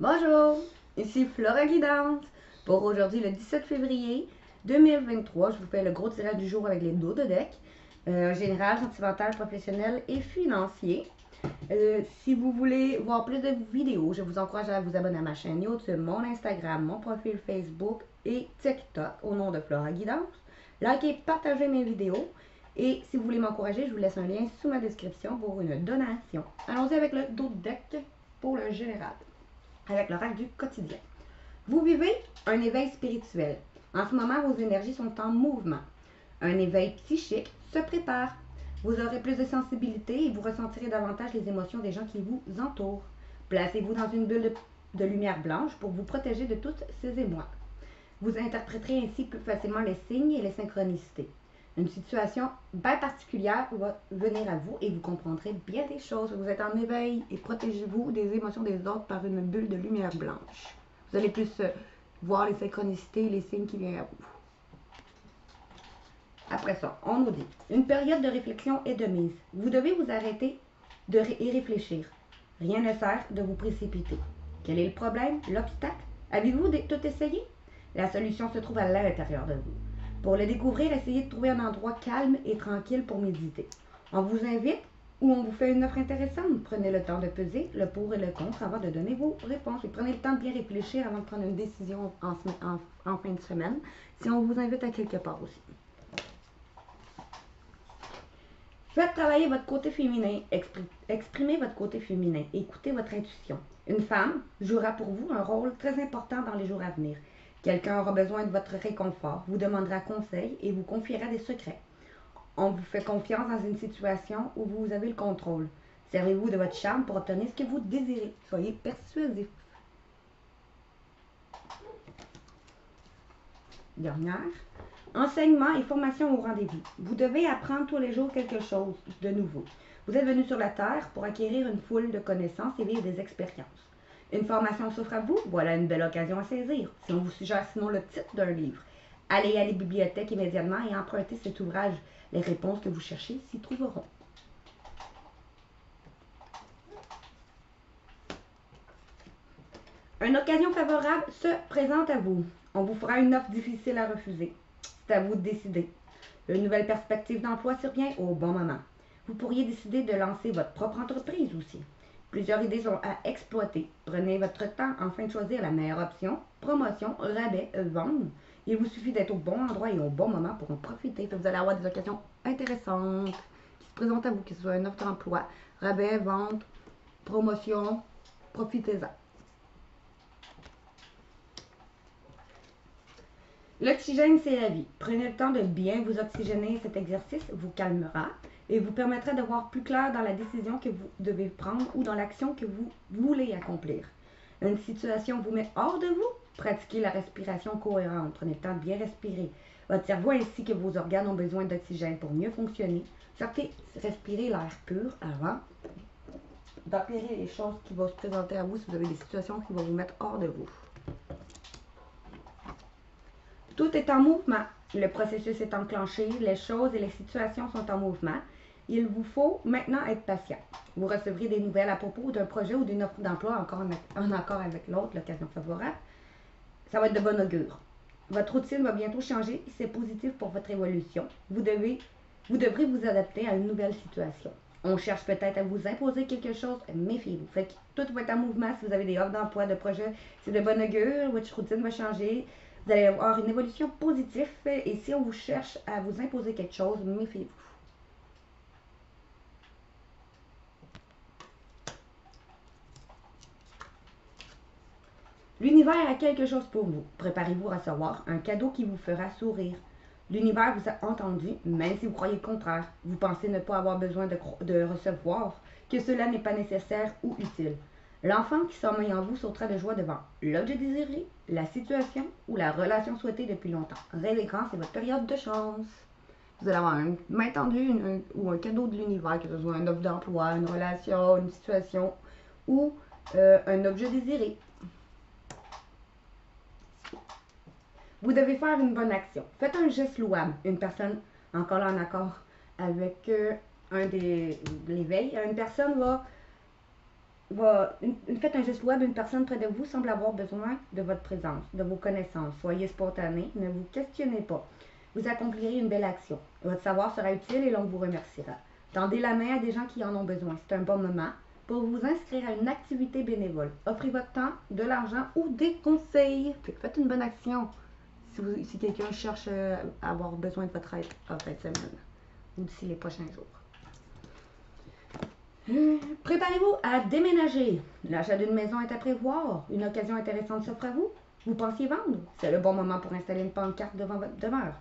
Bonjour, ici Flora Guidance. Pour aujourd'hui, le 17 février 2023, je vous fais le gros tirage du jour avec les dos de deck. Général, sentimental, professionnel et financier. Si vous voulez voir plus de vidéos, je vous encourage à vous abonner à ma chaîne YouTube, mon Instagram, mon profil Facebook et TikTok au nom de Flora Guidance. Likez, partagez mes vidéos. Et si vous voulez m'encourager, je vous laisse un lien sous ma description pour une donation. Allons-y avec le dos de deck pour le général avec l'oracle du quotidien. Vous vivez un éveil spirituel. En ce moment, vos énergies sont en mouvement. Un éveil psychique se prépare. Vous aurez plus de sensibilité et vous ressentirez davantage les émotions des gens qui vous entourent. Placez-vous dans une bulle de lumière blanche pour vous protéger de toutes ces émois. Vous interpréterez ainsi plus facilement les signes et les synchronicités. Une situation bien particulière va venir à vous et vous comprendrez bien des choses. Vous êtes en éveil et protégez-vous des émotions des autres par une bulle de lumière blanche. Vous allez plus voir les synchronicités et les signes qui viennent à vous. Après ça, on nous dit, une période de réflexion est de mise. Vous devez vous arrêter et réfléchir. Rien ne sert de vous précipiter. Quel est le problème, l'obstacle? Avez-vous tout essayé? La solution se trouve à l'intérieur de vous. Pour le découvrir, essayez de trouver un endroit calme et tranquille pour méditer. On vous invite ou on vous fait une offre intéressante. Prenez le temps de peser le pour et le contre avant de donner vos réponses. Et prenez le temps de bien réfléchir avant de prendre une décision en fin de semaine, si on vous invite à quelque part aussi. Faites travailler votre côté féminin, exprimez votre côté féminin, écoutez votre intuition. Une femme jouera pour vous un rôle très important dans les jours à venir. Quelqu'un aura besoin de votre réconfort, vous demandera conseil et vous confiera des secrets. On vous fait confiance dans une situation où vous avez le contrôle. Servez-vous de votre charme pour obtenir ce que vous désirez. Soyez persuasif. Dernière. Enseignement et formation au rendez-vous. Vous devez apprendre tous les jours quelque chose de nouveau. Vous êtes venu sur la Terre pour acquérir une foule de connaissances et vivre des expériences. Une formation s'offre à vous, voilà une belle occasion à saisir. Si on vous suggère sinon le titre d'un livre, allez à la bibliothèque immédiatement et empruntez cet ouvrage. Les réponses que vous cherchez s'y trouveront. Une occasion favorable se présente à vous. On vous fera une offre difficile à refuser. C'est à vous de décider. Une nouvelle perspective d'emploi survient au bon moment. Vous pourriez décider de lancer votre propre entreprise aussi. Plusieurs idées sont à exploiter. Prenez votre temps afin de choisir la meilleure option. Promotion, rabais, vente. Il vous suffit d'être au bon endroit et au bon moment pour en profiter. Vous allez avoir des occasions intéressantes qui se présentent à vous, que ce soit une offre d'emploi, rabais, vente, promotion. Profitez-en. L'oxygène, c'est la vie. Prenez le temps de bien vous oxygéner. Cet exercice vous calmera et vous permettra de voir plus clair dans la décision que vous devez prendre ou dans l'action que vous voulez accomplir. Une situation vous met hors de vous, pratiquez la respiration cohérente. Prenez le temps de bien respirer. Votre cerveau ainsi que vos organes ont besoin d'oxygène pour mieux fonctionner. Sortez, respirez l'air pur avant d'empirer les choses qui vont se présenter à vous si vous avez des situations qui vont vous mettre hors de vous. Tout est en mouvement. Le processus est enclenché, les choses et les situations sont en mouvement. Il vous faut maintenant être patient. Vous recevrez des nouvelles à propos d'un projet ou d'une offre d'emploi en accord avec l'autre, l'occasion favorable. Ça va être de bon augure. Votre routine va bientôt changer et c'est positif pour votre évolution. Vous devrez vous adapter à une nouvelle situation. On cherche peut-être à vous imposer quelque chose, méfiez-vous. Fait que tout va être en mouvement. Si vous avez des offres d'emploi, de projets, c'est de bon augure. Votre routine va changer. Vous allez avoir une évolution positive et si on vous cherche à vous imposer quelque chose, méfiez-vous. L'univers a quelque chose pour vous. Préparez-vous à recevoir un cadeau qui vous fera sourire. L'univers vous a entendu, même si vous croyez le contraire. Vous pensez ne pas avoir besoin de recevoir, que cela n'est pas nécessaire ou utile. L'enfant qui sommeille en vous sautera de joie devant l'objet désiré, la situation ou la relation souhaitée depuis longtemps. Rêvez grand, c'est votre période de chance. Vous allez avoir une main tendue ou un cadeau de l'univers, que ce soit un offre d'emploi, une relation, une situation ou un objet désiré. Vous devez faire une bonne action. Faites un geste louable. Une personne, encore là en accord avec un des l'éveil, une personne va faites un geste web, une personne près de vous semble avoir besoin de votre présence, de vos connaissances. Soyez spontané, ne vous questionnez pas. Vous accomplirez une belle action. Votre savoir sera utile et l'on vous remerciera. Tendez la main à des gens qui en ont besoin. C'est un bon moment pour vous inscrire à une activité bénévole. Offrez votre temps, de l'argent ou des conseils. Faites une bonne action si quelqu'un cherche à avoir besoin de votre aide en fin de semaine ou d'ici les prochains jours. Préparez-vous à déménager. L'achat d'une maison est à prévoir. Une occasion intéressante s'offre à vous. Vous pensiez vendre. C'est le bon moment pour installer une pancarte devant votre demeure.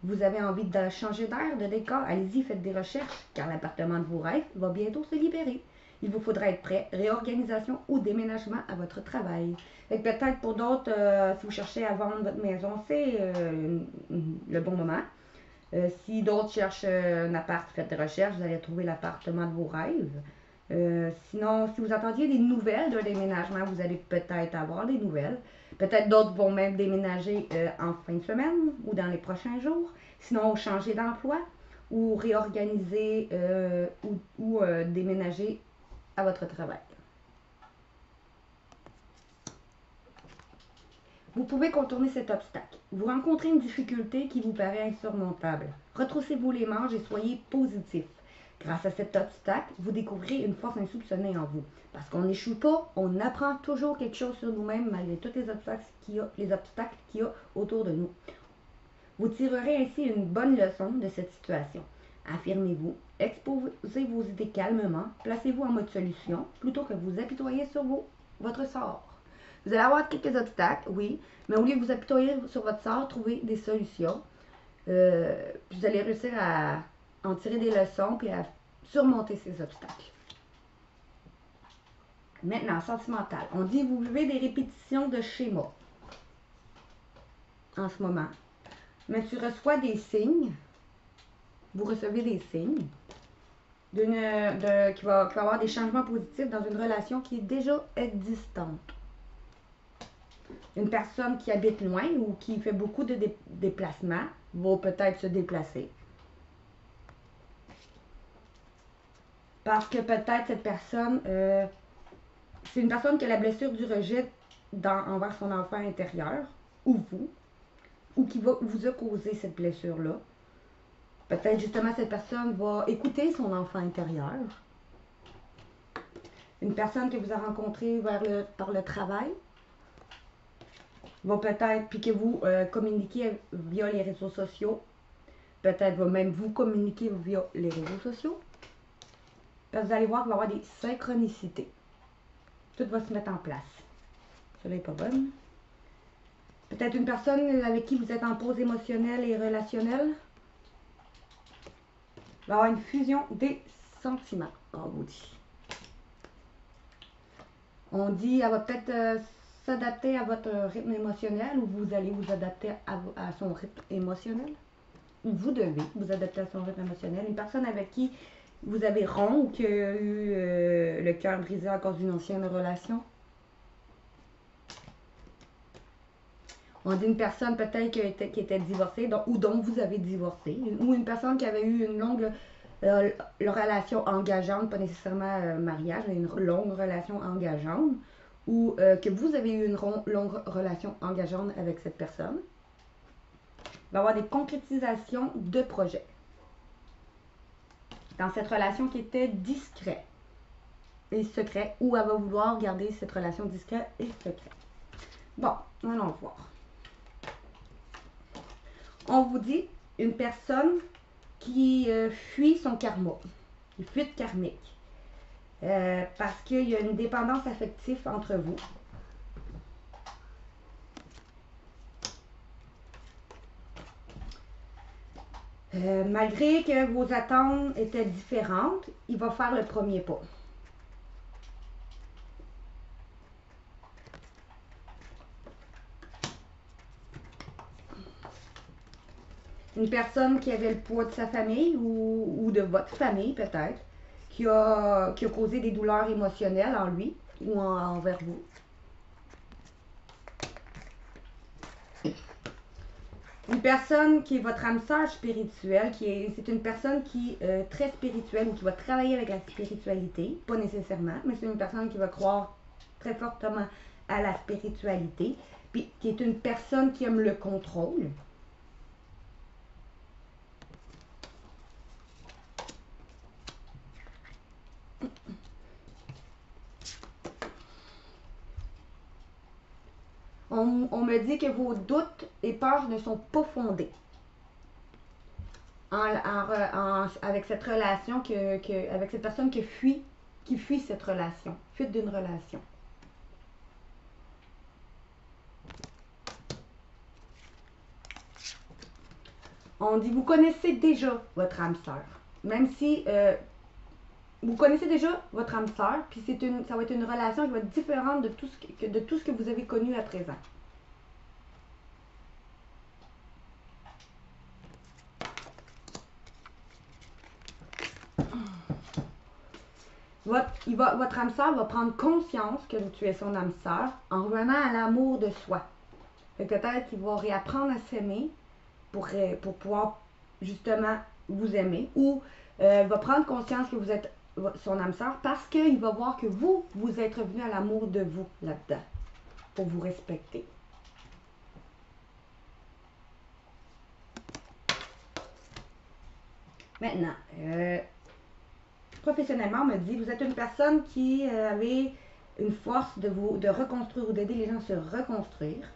Vous avez envie de changer d'air, de décor. Allez-y, faites des recherches, car l'appartement de vos rêves va bientôt se libérer. Il vous faudra être prêt, réorganisation ou déménagement à votre travail. Peut-être pour d'autres, si vous cherchez à vendre votre maison, c'est le bon moment. Si d'autres cherchent un appart, faites des recherches, vous allez trouver l'appartement de vos rêves. Sinon, si vous attendiez des nouvelles d'un déménagement, vous allez peut-être avoir des nouvelles. Peut-être d'autres vont même déménager en fin de semaine ou dans les prochains jours. Sinon, changer d'emploi ou réorganiser ou déménager à votre travail. Vous pouvez contourner cet obstacle. Vous rencontrez une difficulté qui vous paraît insurmontable. Retroussez-vous les manches et soyez positif. Grâce à cet obstacle, vous découvrez une force insoupçonnée en vous. Parce qu'on n'échoue pas, on apprend toujours quelque chose sur nous-mêmes malgré tous les obstacles qu'il y a autour de nous. Vous tirerez ainsi une bonne leçon de cette situation. Affirmez-vous, exposez vos idées calmement, placez-vous en mode solution plutôt que vous apitoyer sur votre sort. Vous allez avoir quelques obstacles, oui, mais au lieu de vous apitoyer sur votre sort, trouvez des solutions. Vous allez réussir à en tirer des leçons et à surmonter ces obstacles. Maintenant, sentimental. On dit vous vivez des répétitions de schémas en ce moment. Mais tu reçois des signes. Vous recevez des signes qui va avoir des changements positifs dans une relation qui est déjà existante. Une personne qui habite loin ou qui fait beaucoup de déplacements va peut-être se déplacer. Parce que peut-être cette personne, c'est une personne qui a la blessure du rejet envers son enfant intérieur, ou vous, ou qui vous a causé cette blessure-là. Peut-être justement cette personne va écouter son enfant intérieur. Une personne que vous avez rencontrée par le travail va peut-être, puis que vous communiquez via les réseaux sociaux, peut-être va même vous communiquer via les réseaux sociaux. Parce que vous allez voir qu'il va y avoir des synchronicités. Tout va se mettre en place. Cela n'est pas bonne. Peut-être une personne avec qui vous êtes en pause émotionnelle et relationnelle. Il va y avoir une fusion des sentiments, on vous dit. On dit elle va peut-être s'adapter à votre rythme émotionnel ou vous allez vous adapter à son rythme émotionnel. Ou vous devez vous adapter à son rythme émotionnel. Une personne avec qui vous avez rond ou qui a eu le cœur brisé à cause d'une ancienne relation. On dit une personne peut-être qui était divorcée ou dont vous avez divorcé. Ou une personne qui avait eu une longue relation engageante, pas nécessairement mariage, mais une longue relation engageante. Ou que vous avez eu une longue relation engageante avec cette personne. Il va y avoir des concrétisations de projets. Dans cette relation qui était discrète et secret, ou elle va vouloir garder cette relation discrète et secrète. Bon, allons voir. On vous dit une personne qui fuit son karma, une fuite karmique, parce qu'il y a une dépendance affective entre vous. Malgré que vos attentes étaient différentes, il va faire le premier pas. Une personne qui avait le poids de sa famille ou de votre famille peut-être, qui a causé des douleurs émotionnelles en lui ou envers vous. Une personne qui est votre âme sœur spirituelle, c'est une personne qui est très spirituelle ou qui va travailler avec la spiritualité, pas nécessairement, mais c'est une personne qui va croire très fortement à la spiritualité, puis qui est une personne qui aime le contrôle. On me dit que vos doutes et peurs ne sont pas fondés. Avec cette relation, avec cette personne qui fuit cette relation, fuite d'une relation. On dit, vous connaissez déjà votre âme sœur. Même si vous connaissez déjà votre âme sœur, puis ça va être une relation qui va être différente de tout ce que vous avez connu à présent. Votre âme sœur va prendre conscience que tu es son âme sœur en revenant à l'amour de soi. Peut-être qu'il va réapprendre à s'aimer pour pouvoir justement vous aimer, ou va prendre conscience que vous êtes son âme sœur parce qu'il va voir que vous êtes revenu à l'amour de vous là-dedans, pour vous respecter. Maintenant, professionnellement, on me dit, vous êtes une personne qui avait une force de reconstruire ou d'aider les gens à se reconstruire.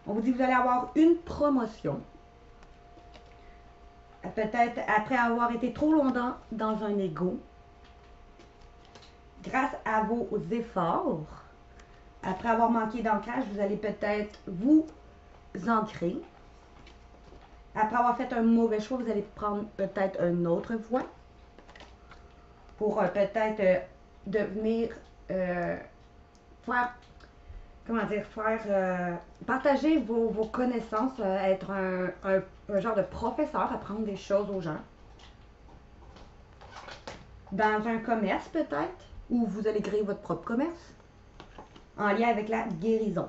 On vous dit que vous allez avoir une promotion. Peut-être après avoir été trop longtemps dans un ego. Grâce à vos efforts, après avoir manqué d'ancrage, vous allez peut-être vous ancrer. Après avoir fait un mauvais choix, vous allez prendre peut-être une autre voie pour peut-être devenir partager vos connaissances, être un genre de professeur, apprendre des choses aux gens. Dans un commerce peut-être, ou vous allez créer votre propre commerce, en lien avec la guérison.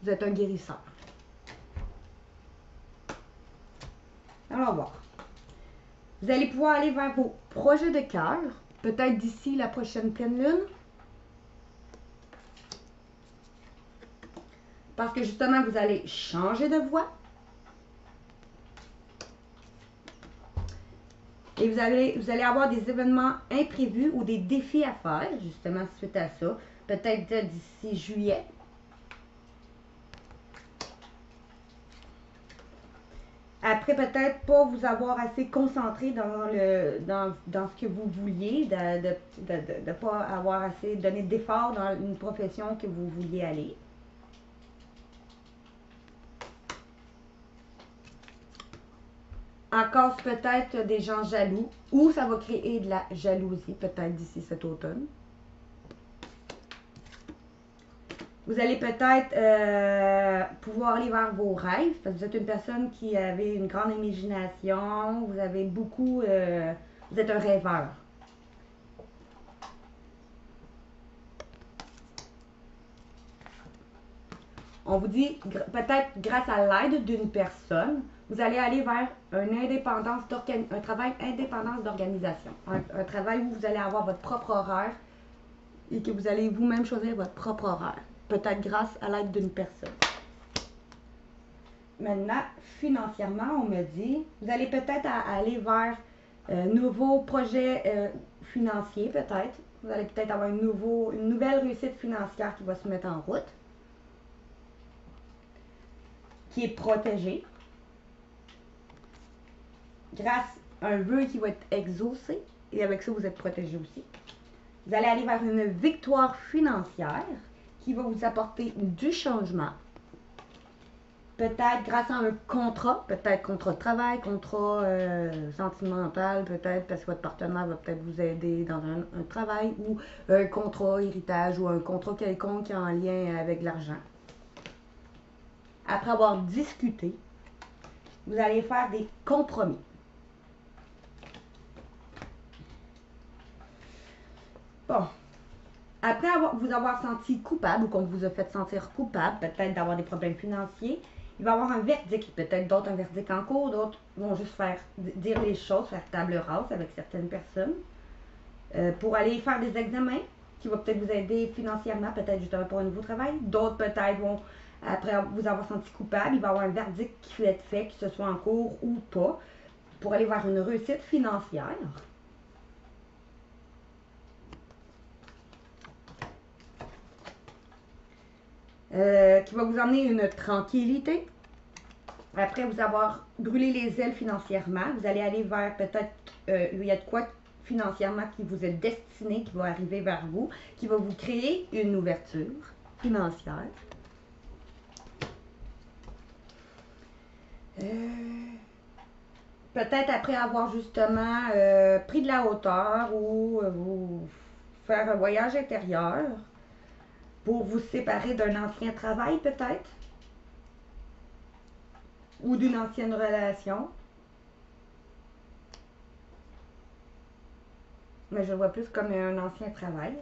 Vous êtes un guérisseur. Allons voir. Vous allez pouvoir aller vers vos projets de cœur, peut-être d'ici la prochaine pleine lune. Parce que justement, vous allez changer de voie. Et vous allez avoir des événements imprévus ou des défis à faire, justement, suite à ça. Peut-être d'ici juillet. Après, peut-être pas vous avoir assez concentré dans ce que vous vouliez, de ne pas avoir assez donné d'efforts dans une profession que vous vouliez aller. Encore peut-être des gens jaloux, ou ça va créer de la jalousie, peut-être d'ici cet automne. Vous allez peut-être pouvoir aller vers vos rêves, parce que vous êtes une personne qui avait une grande imagination, vous avez beaucoup, vous êtes un rêveur. On vous dit, peut-être grâce à l'aide d'une personne, vous allez aller vers un travail indépendance d'organisation. Un travail où vous allez avoir votre propre horaire et que vous allez vous-même choisir votre propre horaire. Peut-être grâce à l'aide d'une personne. Maintenant, financièrement, on me dit, vous allez peut-être aller vers nouveaux projets financiers, peut-être. Vous allez peut-être avoir une nouvelle réussite financière qui va se mettre en route, qui est protégée, grâce à un vœu qui va être exaucé, et avec ça, vous êtes protégé aussi. Vous allez aller vers une victoire financière qui va vous apporter du changement. Peut-être grâce à un contrat, peut-être contrat de travail, contrat sentimental, peut-être parce que votre partenaire va peut-être vous aider dans un travail, ou un contrat héritage, ou un contrat quelconque qui est en lien avec l'argent. Après avoir discuté, vous allez faire des compromis. Bon. Après vous avoir senti coupable ou qu'on vous a fait sentir coupable, peut-être d'avoir des problèmes financiers, il va y avoir un verdict, peut-être d'autres un verdict en cours, d'autres vont juste dire les choses, faire table rase avec certaines personnes pour aller faire des examens qui vont peut-être vous aider financièrement, peut-être justement pour un nouveau travail. D'autres peut-être vont, après vous avoir senti coupable, il va y avoir un verdict qui va être fait, que ce soit en cours ou pas, pour aller vers une réussite financière. Qui va vous emmener une tranquillité. Après vous avoir brûlé les ailes financièrement, vous allez aller vers peut-être, il y a de quoi financièrement qui vous est destiné, qui va arriver vers vous, qui va vous créer une ouverture financière. Peut-être après avoir justement pris de la hauteur ou vous faire un voyage intérieur pour vous séparer d'un ancien travail peut-être ou d'une ancienne relation. Mais je le vois plus comme un ancien travail.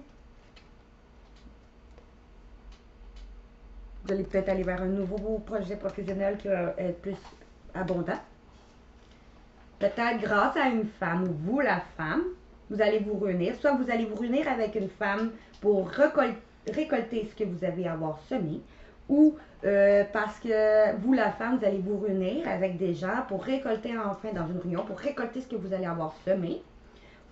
Vous allez peut-être aller vers un nouveau projet professionnel qui va être plus abondant. Peut-être grâce à une femme ou vous, la femme, vous allez vous réunir. Soit vous allez vous réunir avec une femme pour récolter ce que vous avez à avoir semé, ou parce que vous, la femme, vous allez vous réunir avec des gens pour récolter enfin dans une réunion, pour récolter ce que vous allez avoir semé,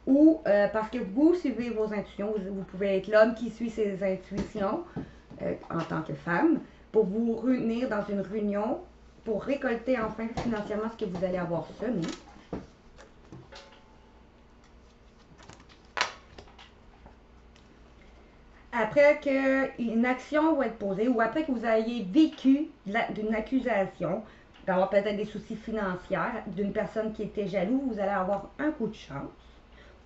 ou parce que vous suivez vos intuitions. Vous pouvez être l'homme qui suit ses intuitions en tant que femme, pour vous réunir dans une réunion pour récolter enfin financièrement ce que vous allez avoir semé. Après qu'une action va être posée ou après que vous ayez vécu d'une accusation, d'avoir peut-être des soucis financiers, d'une personne qui était jaloux, vous allez avoir un coup de chance.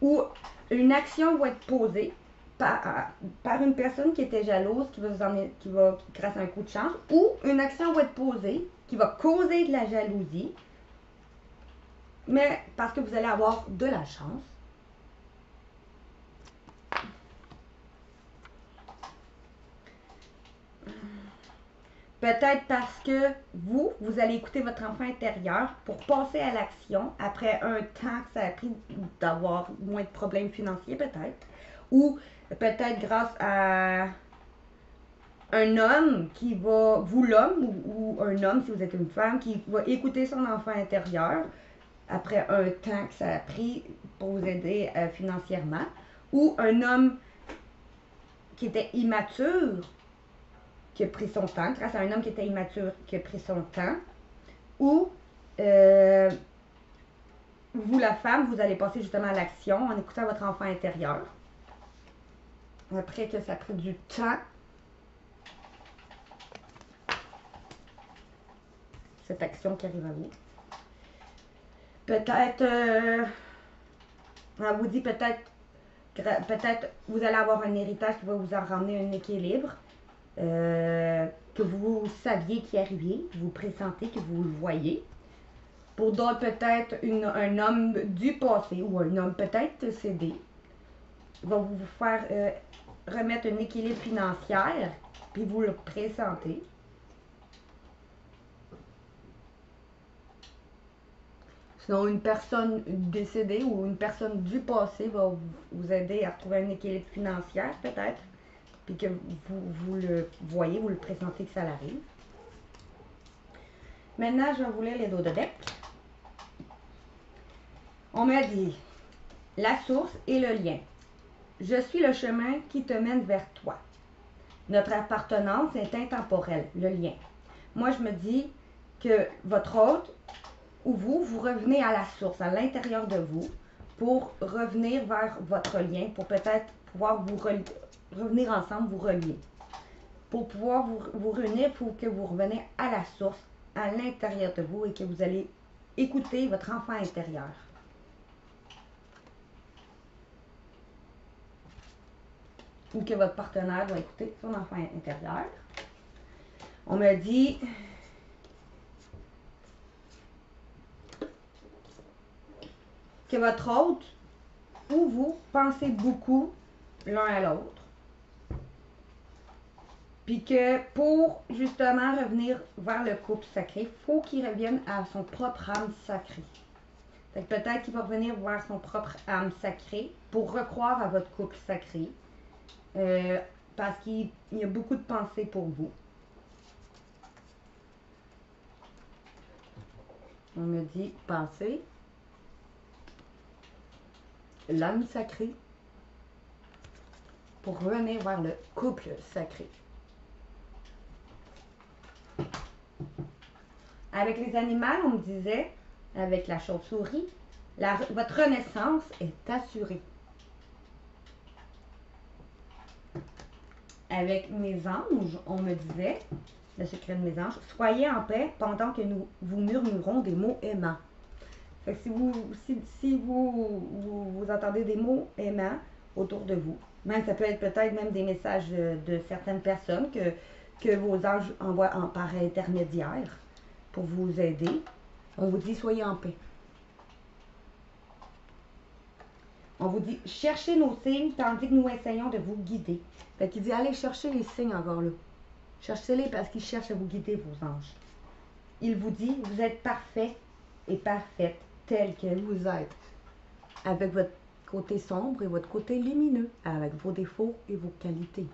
Ou une action va être posée par une personne qui était jalouse, qui va vous emmener, qui va, grâce à un coup de chance, ou une action va être posée qui va causer de la jalousie, mais parce que vous allez avoir de la chance. Peut-être parce que vous allez écouter votre enfant intérieur pour passer à l'action après un temps que ça a pris d'avoir moins de problèmes financiers, peut-être. Ou peut-être grâce à un homme qui va, vous l'homme, ou un homme si vous êtes une femme, qui va écouter son enfant intérieur après un temps que ça a pris pour vous aider financièrement. Ou un homme qui était immature, qui a pris son temps, grâce à un homme qui était immature, qui a pris son temps, ou vous, la femme, vous allez passer justement à l'action en écoutant votre enfant intérieur. Après que ça a pris du temps, cette action qui arrive à vous. Peut-être, on vous dit peut-être vous allez avoir un héritage qui va vous en ramener un équilibre. Que vous saviez qui arrivait, que vous pressentez, que vous le voyez. Pour d'autres, peut-être un homme du passé ou un homme peut-être décédé va vous faire remettre un équilibre financier, puis vous le pressentez. Sinon, une personne décédée ou une personne du passé va vous aider à retrouver un équilibre financier, peut-être, puis que vous le voyez, vous le pressentez que ça arrive. Maintenant, je vais vous lire les dos de deck. On m'a dit la source et le lien. Je suis le chemin qui te mène vers toi. Notre appartenance est intemporelle, le lien. Moi, je me dis que votre hôte ou vous revenez à la source, à l'intérieur de vous, pour revenir vers votre lien, pour peut-être pouvoir revenir ensemble, vous relier. Pour pouvoir vous réunir, il faut que vous reveniez à la source, à l'intérieur de vous et que vous allez écouter votre enfant intérieur. Ou que votre partenaire va écouter son enfant intérieur. On me dit que votre hôte ou vous pensez beaucoup l'un à l'autre. Puis que pour justement revenir vers le couple sacré, il faut qu'il revienne à son propre âme sacrée. Fait que peut-être qu'il va revenir vers son propre âme sacrée pour recroire à votre couple sacré. Parce qu'il y a beaucoup de pensées pour vous. On me dit pensée, l'âme sacrée, pour revenir vers le couple sacré. Avec les animaux, on me disait, avec la chauve-souris, votre renaissance est assurée. Avec mes anges, on me disait, le secret de mes anges, soyez en paix pendant que nous vous murmurons des mots aimants. Fait que si vous entendez des mots aimants autour de vous, même ça peut être peut-être même des messages de certaines personnes que vos anges envoient par intermédiaire pour vous aider, on vous dit soyez en paix. On vous dit cherchez nos signes tandis que nous essayons de vous guider. Fait qu'il dit allez chercher les signes encore là. Cherchez-les parce qu'ils cherchent à vous guider, vos anges. Il vous dit vous êtes parfait et parfaite tel que vous êtes, avec votre côté sombre et votre côté lumineux, avec vos défauts et vos qualités.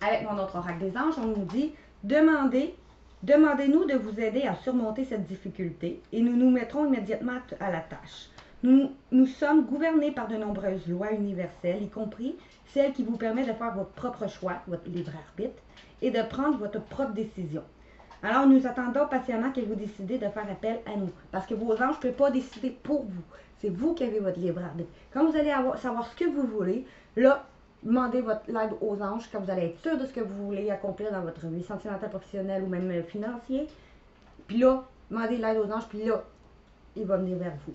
Avec mon autre oracle des anges, on nous dit demandez-nous de vous aider à surmonter cette difficulté et nous nous mettrons immédiatement à la tâche. Nous sommes gouvernés par de nombreuses lois universelles, y compris celle qui vous permet de faire votre propre choix, votre libre arbitre, et de prendre votre propre décision. Alors nous attendons patiemment que vous décidez de faire appel à nous, parce que vos anges ne peuvent pas décider pour vous. C'est vous qui avez votre libre arbitre. Quand vous allez savoir ce que vous voulez, là, demandez l'aide aux anges quand vous allez être sûr de ce que vous voulez accomplir dans votre vie sentimentale, professionnelle ou même financière. Puis là, demandez l'aide aux anges, puis là, il va venir vers vous.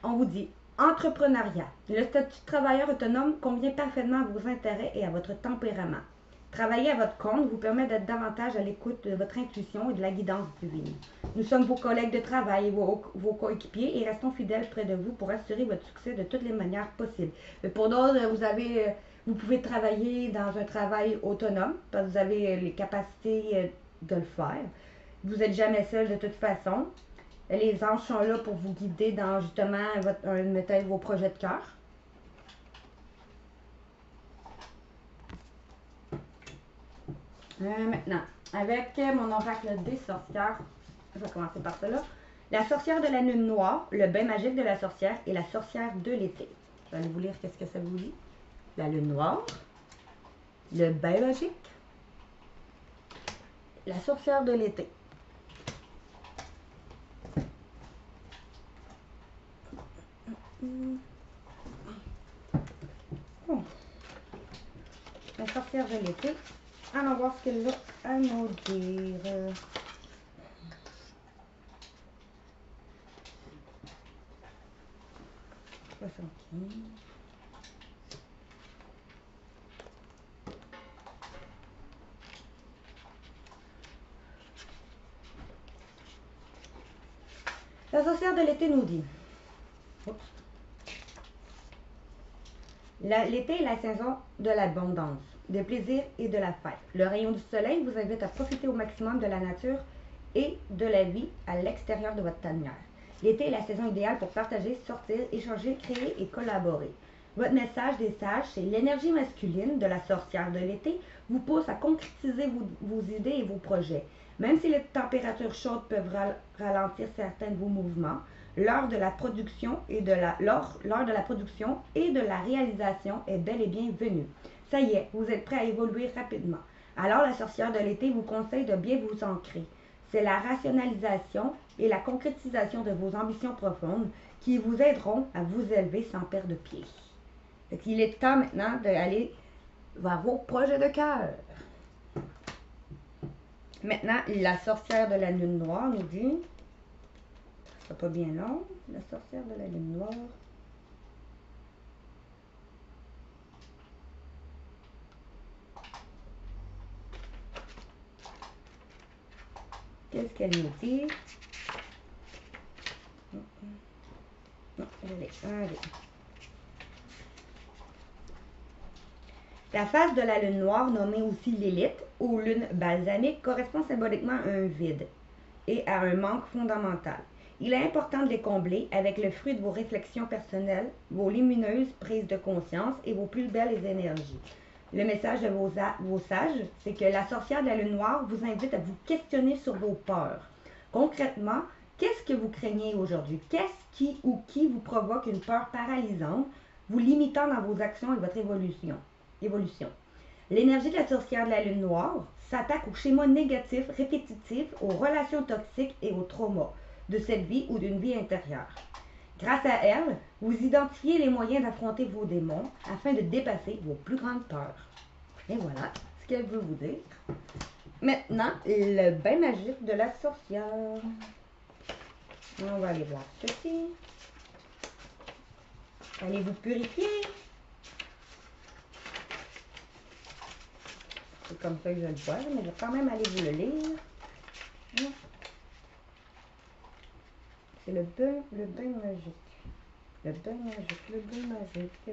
On vous dit entrepreneuriat. Le statut de travailleur autonome convient parfaitement à vos intérêts et à votre tempérament. Travailler à votre compte vous permet d'être davantage à l'écoute de votre intuition et de la guidance divine. Nous sommes vos collègues de travail et vos coéquipiers et restons fidèles près de vous pour assurer votre succès de toutes les manières possibles. Pour d'autres, vous pouvez travailler dans un travail autonome parce que vous avez les capacités de le faire. Vous n'êtes jamais seul de toute façon. Les anges sont là pour vous guider dans justement peut-être vos projets de cœur. Maintenant, avec mon oracle des sorcières, je vais commencer par cela. La sorcière de la lune noire, le bain magique de la sorcière et la sorcière de l'été. Je vais aller vous lire qu'est-ce que ça vous dit. La lune noire, le bain magique, la sorcière de l'été. Oh. La sorcière de l'été. Allons voir ce qu'elle a à nous dire. La sorcière de l'été nous dit. L'été est la saison de l'abondance, des plaisirs et de la fête. Le rayon du soleil vous invite à profiter au maximum de la nature et de la vie à l'extérieur de votre tanière. L'été est la saison idéale pour partager, sortir, échanger, créer et collaborer. Votre message des sages, c'est l'énergie masculine de la sorcière de l'été vous pousse à concrétiser vos idées et vos projets. Même si les températures chaudes peuvent ralentir certains de vos mouvements, l'heure de la production et de la réalisation est bel et bien venue. Ça y est, vous êtes prêt à évoluer rapidement. Alors la sorcière de l'été vous conseille de bien vous ancrer. C'est la rationalisation et la concrétisation de vos ambitions profondes qui vous aideront à vous élever sans perdre pied. Il est temps maintenant d'aller vers vos projets de cœur. Maintenant, la sorcière de la lune noire nous dit, ce sera pas bien long, la sorcière de la lune noire. Qu'est-ce qu'elle nous dit? Non, allez. La phase de la lune noire, nommée aussi Lilith ou lune balsamique, correspond symboliquement à un vide et à un manque fondamental. Il est important de les combler avec le fruit de vos réflexions personnelles, vos lumineuses prises de conscience et vos plus belles énergies. Le message de vos sages, c'est que la sorcière de la lune noire vous invite à vous questionner sur vos peurs. Concrètement, qu'est-ce que vous craignez aujourd'hui? Qu'est-ce qui vous provoque une peur paralysante, vous limitant dans vos actions et votre évolution? L'énergie de la sorcière de la lune noire s'attaque aux schémas négatifs, répétitifs, aux relations toxiques et aux traumas de cette vie ou d'une vie intérieure. Grâce à elle, vous identifiez les moyens d'affronter vos démons afin de dépasser vos plus grandes peurs. Et voilà ce qu'elle veut vous dire. Maintenant, le bain magique de la sorcière. On va aller voir ceci. Allez vous purifier. C'est comme ça que je le vois, mais je vais quand même aller vous le lire. C'est le bain magique. Le bain magique, le bain magique.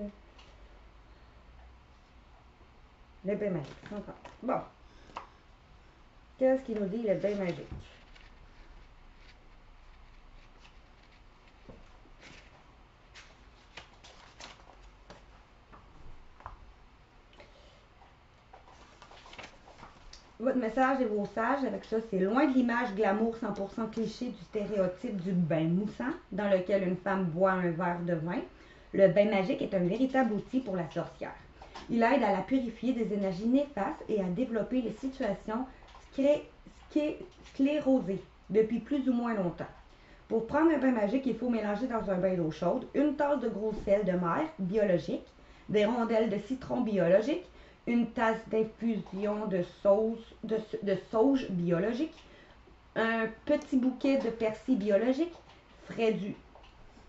Le bain magique, encore. Bon. Qu'est-ce qu'il nous dit, le bain magique? Votre message et vos sages avec ça, c'est loin de l'image glamour 100% cliché du stéréotype du bain moussant dans lequel une femme boit un verre de vin. Le bain magique est un véritable outil pour la sorcière. Il aide à la purifier des énergies néfastes et à développer les situations sclérosées depuis plus ou moins longtemps. Pour prendre un bain magique, il faut mélanger dans un bain d'eau chaude une tasse de gros sel de mer biologique, des rondelles de citron biologique, une tasse d'infusion de sauge biologique, un petit bouquet de persil biologique,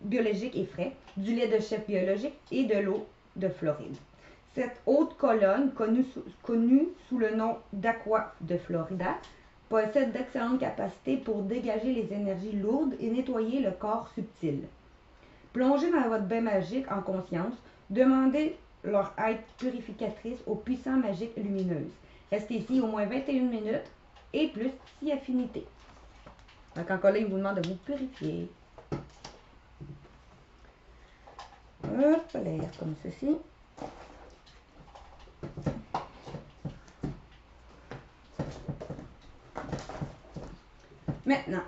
biologique et frais, du lait de chèvre biologique et de l'eau de Floride. Cette haute colonne, connue sous le nom d'Aqua de Florida, possède d'excellentes capacités pour dégager les énergies lourdes et nettoyer le corps subtil. Plongez dans votre bain magique en conscience, demandez leur aide purificatrice aux puissants magiques lumineuses. Restez ici au moins 21 minutes et plus si affinité. Donc encore là, il vous demande de vous purifier. Hop, l'air comme ceci. Maintenant,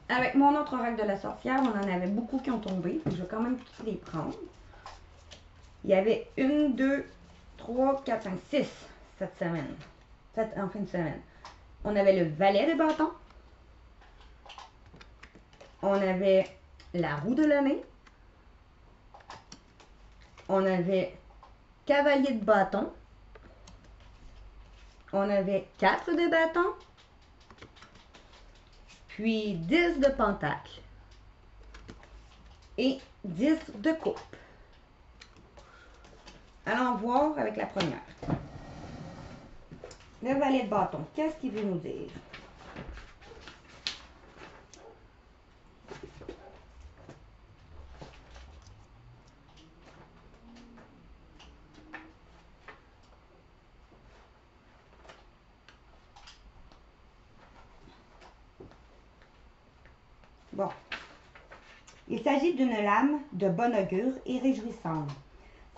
avec mon autre oracle de la sorcière, on en avait beaucoup qui ont tombé. Je vais quand même tous les prendre. Il y avait 1, 2, 3, 4, 5, 6 cette semaine. En fin de semaine. On avait le valet de bâton. On avait la roue de l'année. On avait cavalier de bâton. On avait 4 de bâton. Puis 10 de pentacle. Et 10 de coupe. Allons voir avec la première. Le valet de bâton, qu'est-ce qu'il veut nous dire? Bon. Il s'agit d'une lame de bon augure et réjouissante.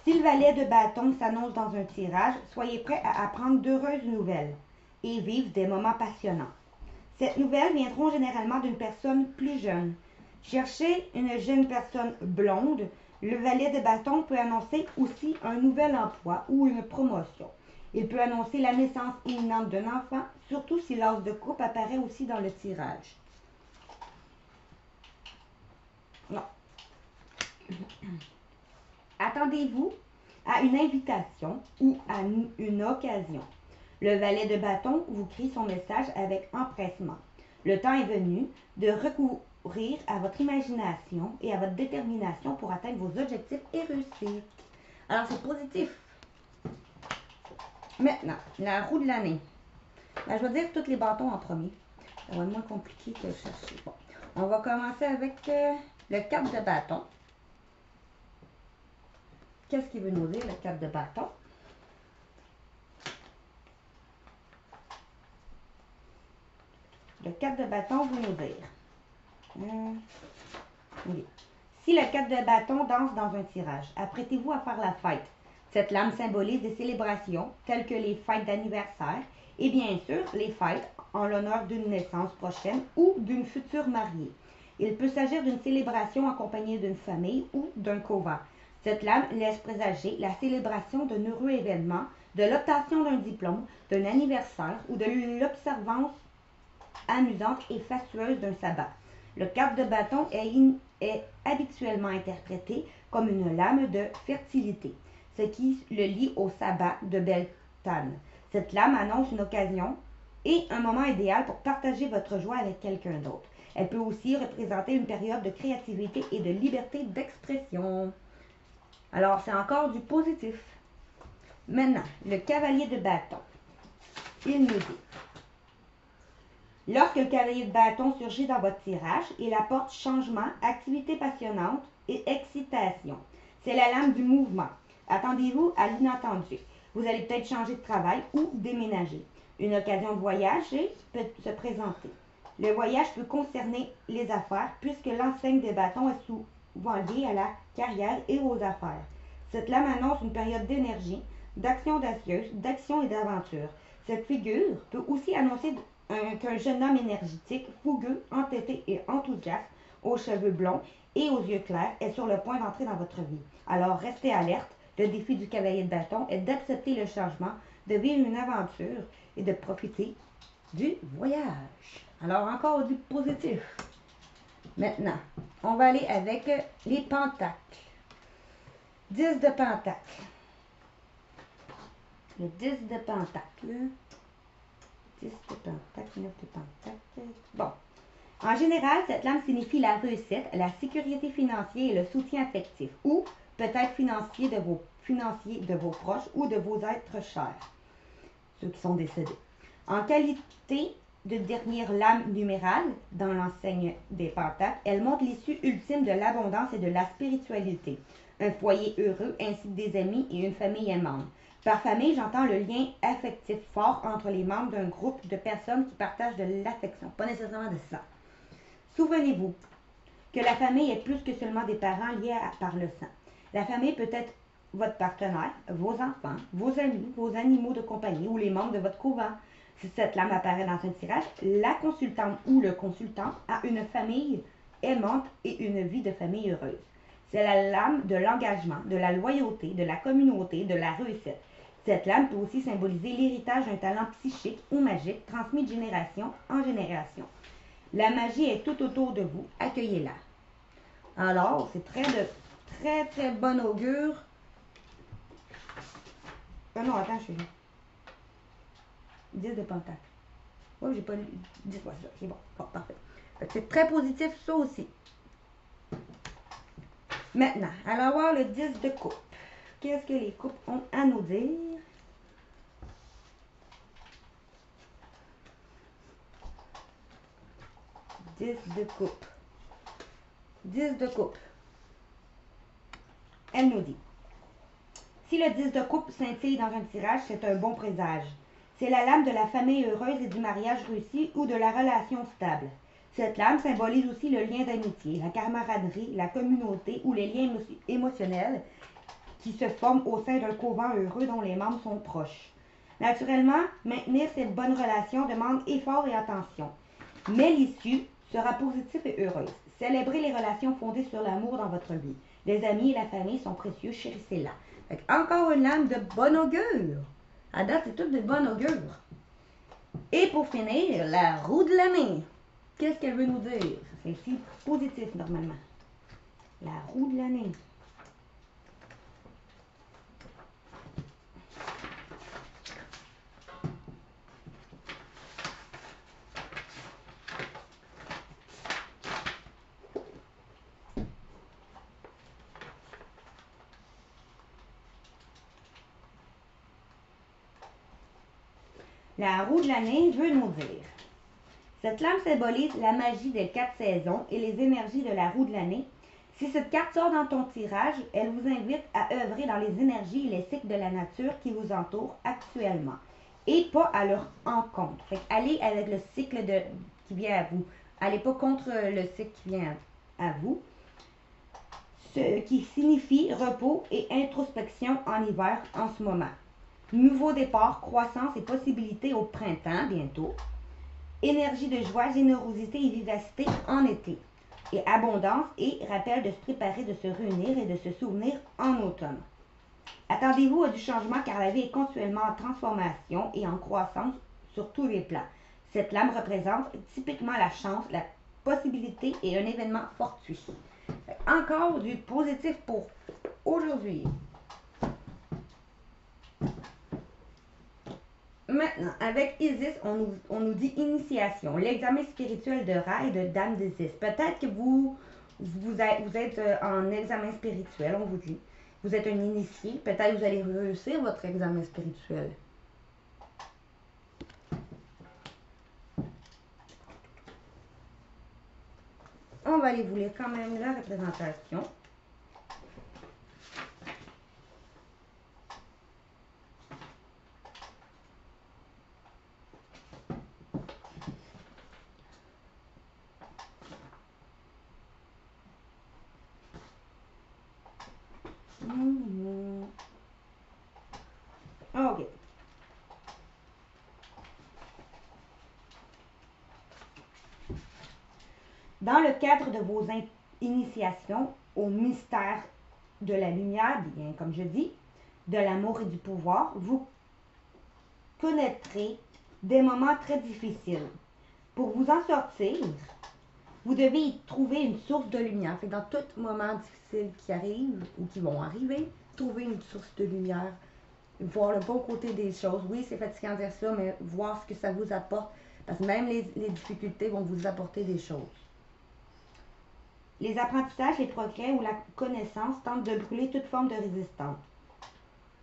Si le valet de bâton s'annonce dans un tirage, soyez prêts à apprendre d'heureuses nouvelles et vivre des moments passionnants. Ces nouvelles viendront généralement d'une personne plus jeune. Cherchez une jeune personne blonde. Le valet de bâton peut annoncer aussi un nouvel emploi ou une promotion. Il peut annoncer la naissance imminente d'un enfant, surtout si l'as de coupe apparaît aussi dans le tirage. Non. Attendez-vous à une invitation ou à une occasion. Le valet de bâton vous crie son message avec empressement. Le temps est venu de recourir à votre imagination et à votre détermination pour atteindre vos objectifs et réussir. Alors, c'est positif. Maintenant, la roue de l'année. Ben, je vais dire tous les bâtons en premier. Ça va être moins compliqué que chercher. Bon. On va commencer avec le 4 de bâton. Qu'est-ce qu'il veut nous dire, le 4 de bâton? 4 de bâton veut nous dire? Oui. Si le 4 de bâton danse dans un tirage, apprêtez-vous à faire la fête. Cette lame symbolise des célébrations telles que les fêtes d'anniversaire et bien sûr les fêtes en l'honneur d'une naissance prochaine ou d'une future mariée. Il peut s'agir d'une célébration accompagnée d'une famille ou d'un couvent. Cette lame laisse présager la célébration d'un heureux événement, de l'obtention d'un diplôme, d'un anniversaire ou de l'observance amusante et fastueuse d'un sabbat. Le 4 de bâton est habituellement interprété comme une lame de fertilité, ce qui le lie au sabbat de Beltane. Cette lame annonce une occasion et un moment idéal pour partager votre joie avec quelqu'un d'autre. Elle peut aussi représenter une période de créativité et de liberté d'expression. Alors, c'est encore du positif. Maintenant, le cavalier de bâton. Il nous dit: lorsque le cavalier de bâton surgit dans votre tirage, il apporte changement, activité passionnante et excitation. C'est la lame du mouvement. Attendez-vous à l'inattendu. Vous allez peut-être changer de travail ou déménager. Une occasion de voyager peut se présenter. Le voyage peut concerner les affaires puisque l'enseigne des bâtons est souvent liée à la carrière et aux affaires. Cette lame annonce une période d'énergie, d'action audacieuse, d'action et d'aventure. Cette figure peut aussi annoncer qu'un jeune homme énergétique, fougueux, entêté et enthousiaste, aux cheveux blonds et aux yeux clairs, est sur le point d'entrer dans votre vie. Alors restez alerte. Le défi du cavalier de bâton est d'accepter le changement, de vivre une aventure et de profiter du voyage. Alors encore du positif. Maintenant, on va aller avec les pentacles. 10 de pentacles. Le 10 de pentacles. 10 de pentacles, 9 de pentacles. Bon. En général, cette lame signifie la réussite, la sécurité financière et le soutien affectif, ou peut-être financier de vos proches ou de vos êtres chers, ceux qui sont décédés. En qualité de dernière lame numérale dans l'enseigne des pentacles, elle montre l'issue ultime de l'abondance et de la spiritualité, un foyer heureux ainsi que des amis et une famille aimante. Par famille, j'entends le lien affectif fort entre les membres d'un groupe de personnes qui partagent de l'affection, pas nécessairement de ça. Souvenez-vous que la famille est plus que seulement des parents liés par le sang. La famille peut être votre partenaire, vos enfants, vos amis, vos animaux de compagnie ou les membres de votre couvent. Si cette lame apparaît dans un tirage, la consultante ou le consultant a une famille aimante et une vie de famille heureuse. C'est la lame de l'engagement, de la loyauté, de la communauté, de la réussite. Cette lame peut aussi symboliser l'héritage d'un talent psychique ou magique transmis de génération en génération. La magie est tout autour de vous. Accueillez-la. Alors, c'est très bon augure. Ah non, attends, je suis 10 de pentacles. Oui, j'ai pas lu. 10, ouais, c'est bon. Bon, parfait. C'est très positif, ça aussi. Maintenant, allons voir le 10 de coupe. Qu'est-ce que les coupes ont à nous dire? « 10 de coupe. 10 de coupe. Elle nous dit: si le 10 de coupe scintille dans un tirage, c'est un bon présage. C'est la lame de la famille heureuse et du mariage réussi ou de la relation stable. Cette lame symbolise aussi le lien d'amitié, la camaraderie, la communauté ou les liens émotionnels qui se forment au sein d'un couvent heureux dont les membres sont proches. Naturellement, maintenir cette bonne relation demande effort et attention. Mais l'issue sera positive et heureuse. Célébrez les relations fondées sur l'amour dans votre vie. Les amis et la famille sont précieux, chérissez-la. Encore une lame de bon augure. À date, c'est tout de bon augure. Et pour finir, la roue de l'année. Qu'est-ce qu'elle veut nous dire? C'est ici positif normalement. La roue de l'année. La roue de l'année veut nous dire: cette lame symbolise la magie des 4 saisons et les énergies de la roue de l'année. Si cette carte sort dans ton tirage, elle vous invite à œuvrer dans les énergies et les cycles de la nature qui vous entourent actuellement et pas à leur encontre. Allez avec le cycle qui vient à vous. Allez pas contre le cycle qui vient à vous. Ce qui signifie repos et introspection en hiver en ce moment. Nouveau départ, croissance et possibilités au printemps bientôt. Énergie de joie, générosité et vivacité en été. Et abondance et rappel de se préparer, de se réunir et de se souvenir en automne. Attendez-vous à du changement car la vie est continuellement en transformation et en croissance sur tous les plans. Cette lame représente typiquement la chance, la possibilité et un événement fortuit. Encore du positif pour aujourd'hui. Maintenant, avec Isis, on nous dit initiation, l'examen spirituel de Ra et de Dame d'Isis. Peut-être que vous êtes en examen spirituel, on vous dit. Vous êtes un initié, peut-être que vous allez réussir votre examen spirituel. On va aller vous lire quand même la représentation. OK. Dans le cadre de vos initiations au mystère de la lumière, bien comme je dis, de l'amour et du pouvoir, vous connaîtrez des moments très difficiles. Pour vous en sortir, vous devez y trouver une source de lumière. Fait que dans tout moment difficile qui arrive ou qui vont arriver, trouver une source de lumière, voir le bon côté des choses. Oui, c'est fatigant de dire ça, mais voir ce que ça vous apporte. Parce que même les difficultés vont vous apporter des choses. Les apprentissages, les progrès ou la connaissance tentent de brûler toute forme de résistance.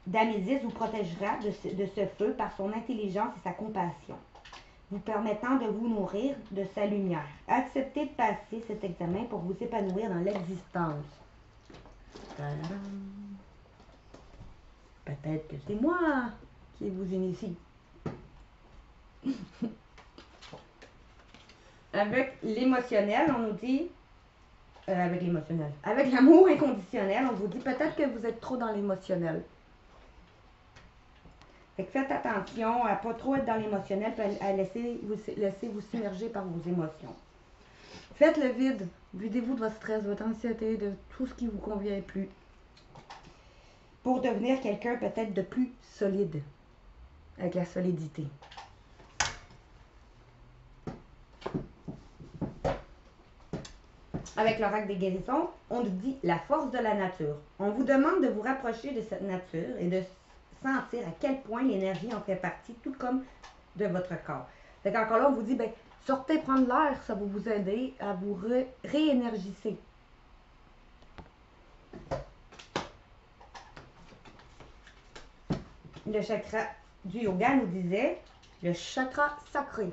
Dame Isis vous protégera de ce feu par son intelligence et sa compassion, vous permettant de vous nourrir de sa lumière. Acceptez de passer cet examen pour vous épanouir dans l'existence. Peut-être que c'est moi qui vous initie. Avec l'émotionnel, on nous dit... avec l'émotionnel. Avec l'amour inconditionnel, on vous dit peut-être que vous êtes trop dans l'émotionnel. Fait que faites attention à ne pas trop être dans l'émotionnel, à laisser vous submerger par vos émotions. Faites le vide. Videz-vous de votre stress, de votre anxiété, de tout ce qui ne vous convient plus. Pour devenir quelqu'un peut-être de plus solide. Avec la solidité. Avec l'oracle des guérisons, on nous dit la force de la nature. On vous demande de vous rapprocher de cette nature et de sentir à quel point l'énergie en fait partie, tout comme de votre corps. Fait qu'encore là, on vous dit, ben, sortez prendre l'air, ça va vous aider à vous réénergiser. Le chakra du yoga nous disait le chakra sacré.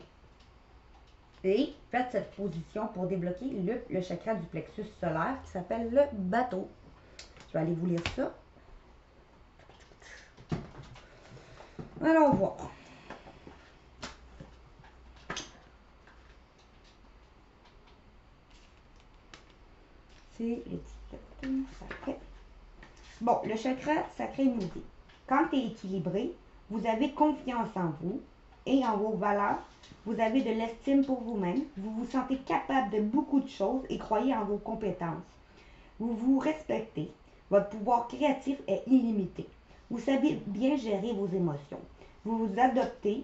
Et faites cette position pour débloquer le chakra du plexus solaire qui s'appelle le bateau. Je vais aller vous lire ça. Allons voir. C'est le sacré. Bon, le chakra sacré nous dit, quand tu es équilibré, vous avez confiance en vous et en vos valeurs. Vous avez de l'estime pour vous-même, vous vous sentez capable de beaucoup de choses et croyez en vos compétences. Vous vous respectez, votre pouvoir créatif est illimité. Vous savez bien gérer vos émotions. Vous vous adaptez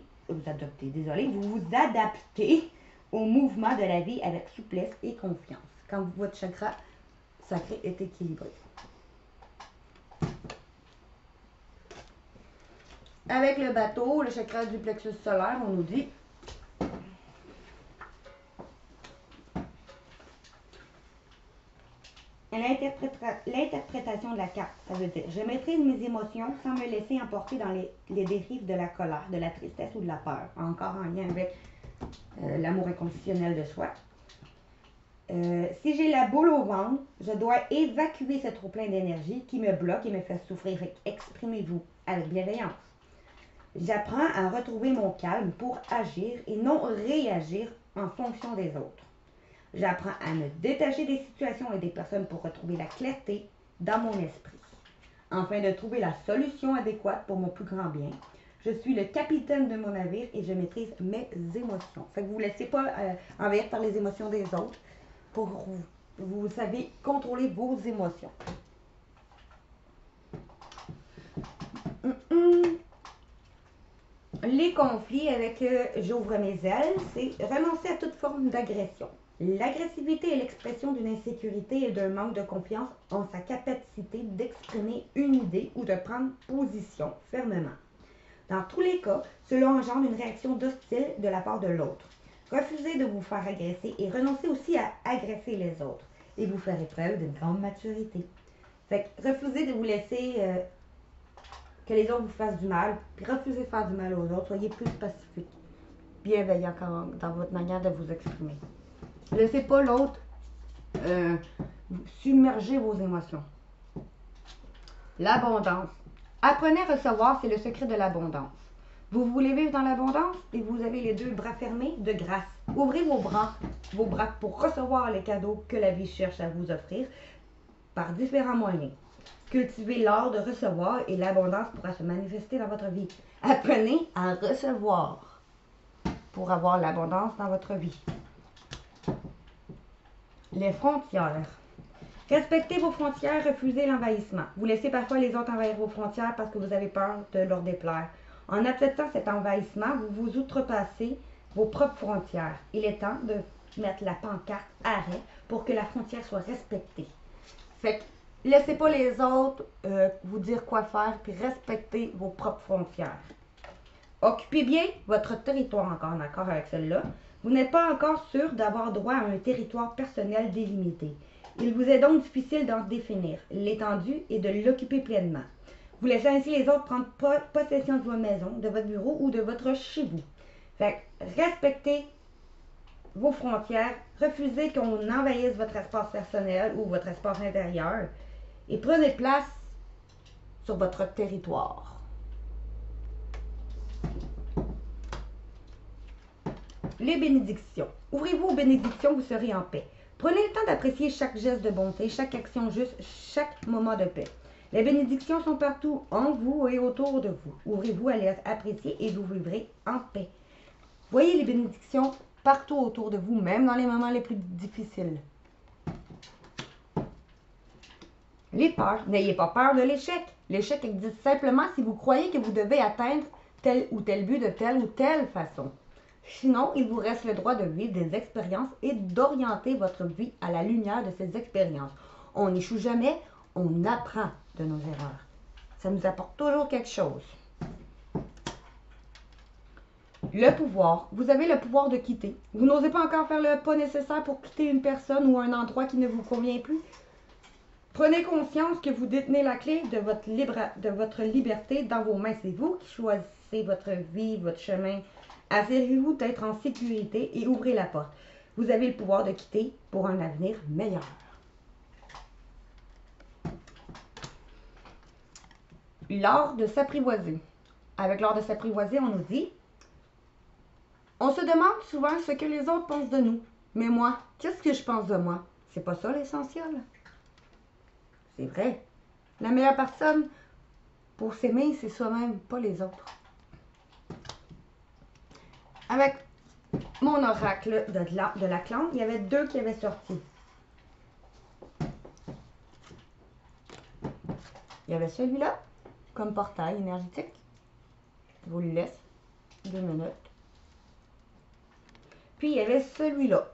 au mouvement de la vie avec souplesse et confiance quand votre chakra sacré est équilibré. Avec le bateau, le chakra du plexus solaire, on nous dit l'interprétation de la carte, ça veut dire je maîtrise mes émotions sans me laisser emporter dans les dérives de la colère, de la tristesse ou de la peur. Encore en lien avec l'amour inconditionnel de soi. Si j'ai la boule au ventre, je dois évacuer ce trop-plein d'énergie qui me bloque et me fait souffrir. Exprimez-vous avec bienveillance. J'apprends à retrouver mon calme pour agir et non réagir en fonction des autres. J'apprends à me détacher des situations et des personnes pour retrouver la clarté dans mon esprit, afin de trouver la solution adéquate pour mon plus grand bien. Je suis le capitaine de mon navire et je maîtrise mes émotions. Fait que vous ne vous laissez pas envahir par les émotions des autres pour vous savez contrôler vos émotions. Les conflits avec j'ouvre mes ailes, c'est renoncer à toute forme d'agression. L'agressivité est l'expression d'une insécurité et d'un manque de confiance en sa capacité d'exprimer une idée ou de prendre position fermement. Dans tous les cas, cela engendre une réaction d'hostile de la part de l'autre. Refusez de vous faire agresser et renoncez aussi à agresser les autres. Et vous ferez preuve d'une grande maturité. Fait que refusez de vous laisser que les autres vous fassent du mal, puis refusez de faire du mal aux autres. Soyez plus pacifique, bienveillant dans votre manière de vous exprimer. Laissez pas l'autre submerger vos émotions. L'abondance. Apprenez à recevoir, c'est le secret de l'abondance. Vous voulez vivre dans l'abondance et vous avez les deux bras fermés de grâce. Ouvrez vos bras pour recevoir les cadeaux que la vie cherche à vous offrir par différents moyens. Cultivez l'art de recevoir et l'abondance pourra se manifester dans votre vie. Apprenez à recevoir pour avoir l'abondance dans votre vie. Les frontières. Respectez vos frontières, refusez l'envahissement. Vous laissez parfois les autres envahir vos frontières parce que vous avez peur de leur déplaire. En acceptant cet envahissement, vous vous outrepassez vos propres frontières. Il est temps de mettre la pancarte arrêt pour que la frontière soit respectée. Fait que laissez pas les autres vous dire quoi faire, puis respectez vos propres frontières. Occupez bien votre territoire, encore en accord avec celle-là. Vous n'êtes pas encore sûr d'avoir droit à un territoire personnel délimité. Il vous est donc difficile d'en définir l'étendue et de l'occuper pleinement. Vous laissez ainsi les autres prendre possession de votre maison, de votre bureau ou de votre chez vous. Fait que respectez vos frontières, refusez qu'on envahisse votre espace personnel ou votre espace intérieur et prenez place sur votre territoire. Les bénédictions. Ouvrez-vous aux bénédictions, vous serez en paix. Prenez le temps d'apprécier chaque geste de bonté, chaque action juste, chaque moment de paix. Les bénédictions sont partout, en vous et autour de vous. Ouvrez-vous à les apprécier et vous vivrez en paix. Voyez les bénédictions partout autour de vous, même dans les moments les plus difficiles. Les peurs. N'ayez pas peur de l'échec. L'échec existe simplement si vous croyez que vous devez atteindre tel ou tel but de telle ou telle façon. Sinon, il vous reste le droit de vivre des expériences et d'orienter votre vie à la lumière de ces expériences. On n'échoue jamais, on apprend de nos erreurs. Ça nous apporte toujours quelque chose. Le pouvoir. Vous avez le pouvoir de quitter. Vous n'osez pas encore faire le pas nécessaire pour quitter une personne ou un endroit qui ne vous convient plus. Prenez conscience que vous détenez la clé de votre liberté dans vos mains. C'est vous qui choisissez votre vie, votre chemin. Assurez-vous d'être en sécurité et ouvrez la porte. Vous avez le pouvoir de quitter pour un avenir meilleur. L'art de s'apprivoiser. Avec l'art de s'apprivoiser, on nous dit: on se demande souvent ce que les autres pensent de nous. Mais moi, qu'est-ce que je pense de moi? C'est pas ça l'essentiel. C'est vrai. La meilleure personne pour s'aimer, c'est soi-même, pas les autres. Avec mon oracle de la clan, il y avait 2 qui avaient sorti. Il y avait celui-là, comme portail énergétique. Je vous le laisse 2 minutes. Puis il y avait celui-là.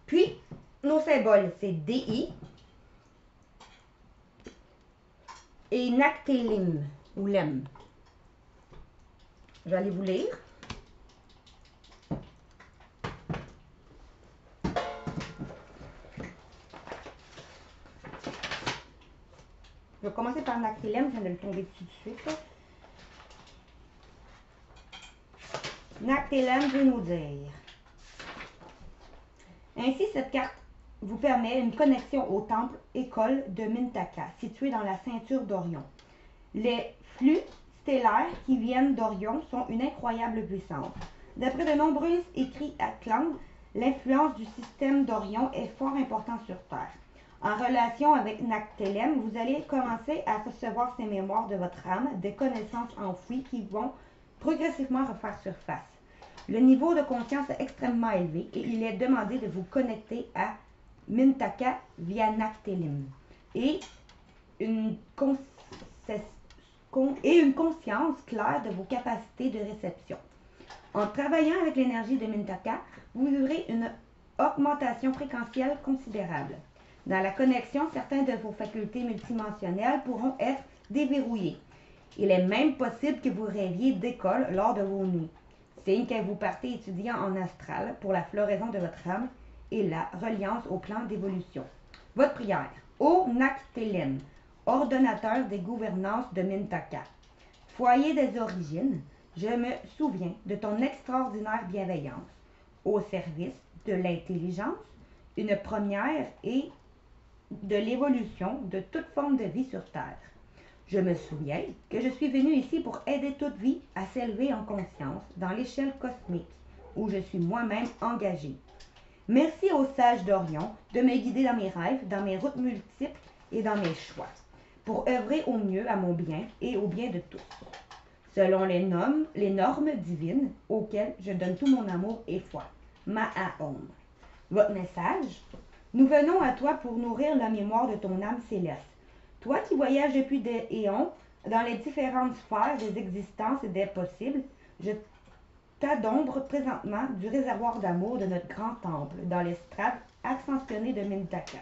Puis, nos symboles, c'est DI et Nactélim, ou Lem. Je vais aller vous lire. Je vais commencer par Nactélim, je viens de le tomber dessus tout de suite. Nactélim veut nous dire: ainsi, cette carte vous permet une connexion au temple école de Mintaka, situé dans la ceinture d'Orion. Les flux stellaires qui viennent d'Orion sont une incroyable puissance. D'après de nombreux écrits Atlantes, l'influence du système d'Orion est fort importante sur Terre. En relation avec Nactélem, vous allez commencer à recevoir ces mémoires de votre âme, des connaissances enfouies qui vont progressivement refaire surface. Le niveau de conscience est extrêmement élevé et il est demandé de vous connecter à Mintaka via Nactélem et une conscience claire de vos capacités de réception. En travaillant avec l'énergie de Mintaka, vous aurez une augmentation fréquentielle considérable. Dans la connexion, certaines de vos facultés multidimensionnelles pourront être déverrouillées. Il est même possible que vous rêviez d'école lors de vos nuits, signe que vous partez étudiant en astral pour la floraison de votre âme et la reliance au plan d'évolution. Votre prière. Ô Nactélem, ordonnateur des gouvernances de Mintaka, foyer des origines, je me souviens de ton extraordinaire bienveillance au service de l'intelligence, une première et de l'évolution de toute forme de vie sur Terre. Je me souviens que je suis venu ici pour aider toute vie à s'élever en conscience dans l'échelle cosmique où je suis moi-même engagé. Merci aux sages d'Orion de me guider dans mes rêves, dans mes routes multiples et dans mes choix, pour œuvrer au mieux à mon bien et au bien de tous, selon les normes divines auxquelles je donne tout mon amour et foi. Ma'aom. Votre message? Nous venons à toi pour nourrir la mémoire de ton âme céleste. Toi qui voyages depuis des éons dans les différentes sphères des existences et des possibles, je t'adombre présentement du réservoir d'amour de notre grand temple dans les strates ascensionnées de Mintaka.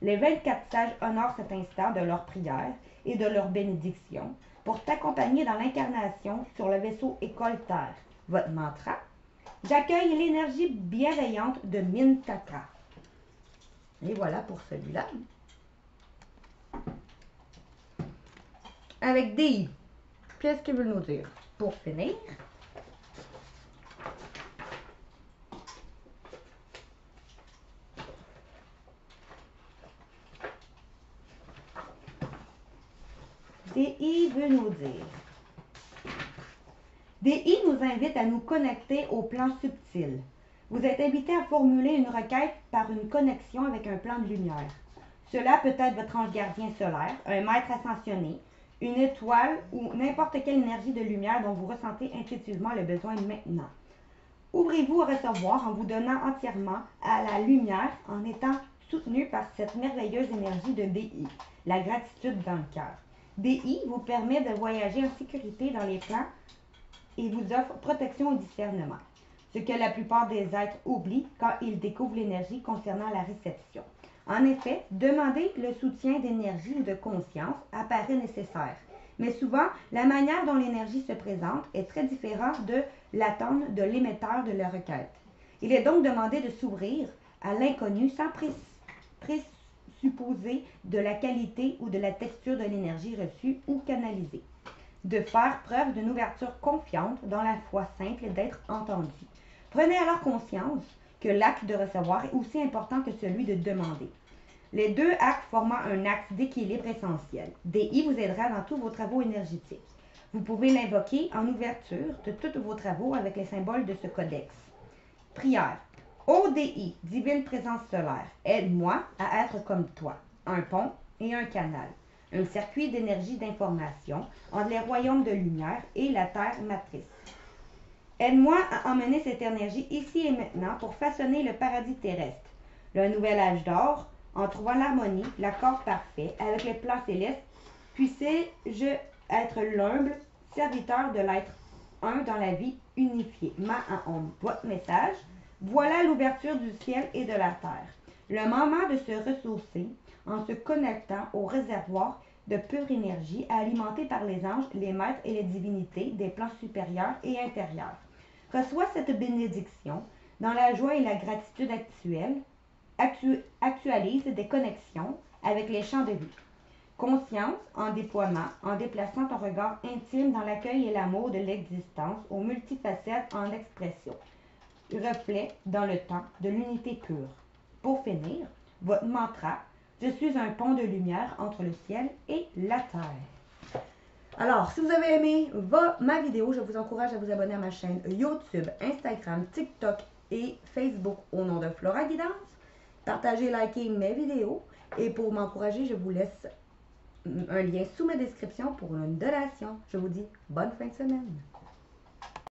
Les 24 sages honorent cet instant de leur prière et de leur bénédiction pour t'accompagner dans l'incarnation sur le vaisseau École Terre. Votre mantra? J'accueille l'énergie bienveillante de Mintaka. Et voilà pour celui-là. Avec DI, qu'est-ce qu'il veut nous dire? Pour finir, DI veut nous dire. DI nous invite à nous connecter au plan subtil. Vous êtes invité à formuler une requête par une connexion avec un plan de lumière. Cela peut être votre ange gardien solaire, un maître ascensionné, une étoile ou n'importe quelle énergie de lumière dont vous ressentez intuitivement le besoin maintenant. Ouvrez-vous à recevoir en vous donnant entièrement à la lumière en étant soutenu par cette merveilleuse énergie de DI, la gratitude dans le cœur. DI vous permet de voyager en sécurité dans les plans et vous offre protection au discernement, ce que la plupart des êtres oublient quand ils découvrent l'énergie concernant la réception. En effet, demander le soutien d'énergie ou de conscience apparaît nécessaire, mais souvent, la manière dont l'énergie se présente est très différente de l'attente de l'émetteur de la requête. Il est donc demandé de s'ouvrir à l'inconnu sans présupposer de la qualité ou de la texture de l'énergie reçue ou canalisée. De faire preuve d'une ouverture confiante dans la foi simple d'être entendu. Prenez alors conscience que l'acte de recevoir est aussi important que celui de demander. Les deux actes formant un acte d'équilibre essentiel. DI vous aidera dans tous vos travaux énergétiques. Vous pouvez l'invoquer en ouverture de tous vos travaux avec les symboles de ce codex. Prière. Ô DI, divine présence solaire, aide-moi à être comme toi, un pont et un canal. Un circuit d'énergie d'information entre les royaumes de lumière et la terre matrice. Aide-moi à emmener cette énergie ici et maintenant pour façonner le paradis terrestre, le nouvel âge d'or, en trouvant l'harmonie, l'accord parfait avec les plans célestes. Puissais-je être l'humble serviteur de l'être un dans la vie unifiée. Ma'aom. Votre message. Voilà l'ouverture du ciel et de la terre. Le moment de se ressourcer en se connectant au réservoir de pure énergie alimenté par les anges, les maîtres et les divinités des plans supérieurs et inférieurs. Reçois cette bénédiction dans la joie et la gratitude actuelle. Actualise des connexions avec les champs de vie. Conscience en déploiement, en déplaçant ton regard intime dans l'accueil et l'amour de l'existence aux multifacettes en expression. Reflet dans le temps de l'unité pure. Pour finir, votre mantra. Je suis un pont de lumière entre le ciel et la terre. Alors, si vous avez aimé ma vidéo, je vous encourage à vous abonner à ma chaîne YouTube, Instagram, TikTok et Facebook au nom de Flora Guidance. Partagez, likez mes vidéos. Et pour m'encourager, je vous laisse un lien sous ma description pour une donation. Je vous dis bonne fin de semaine.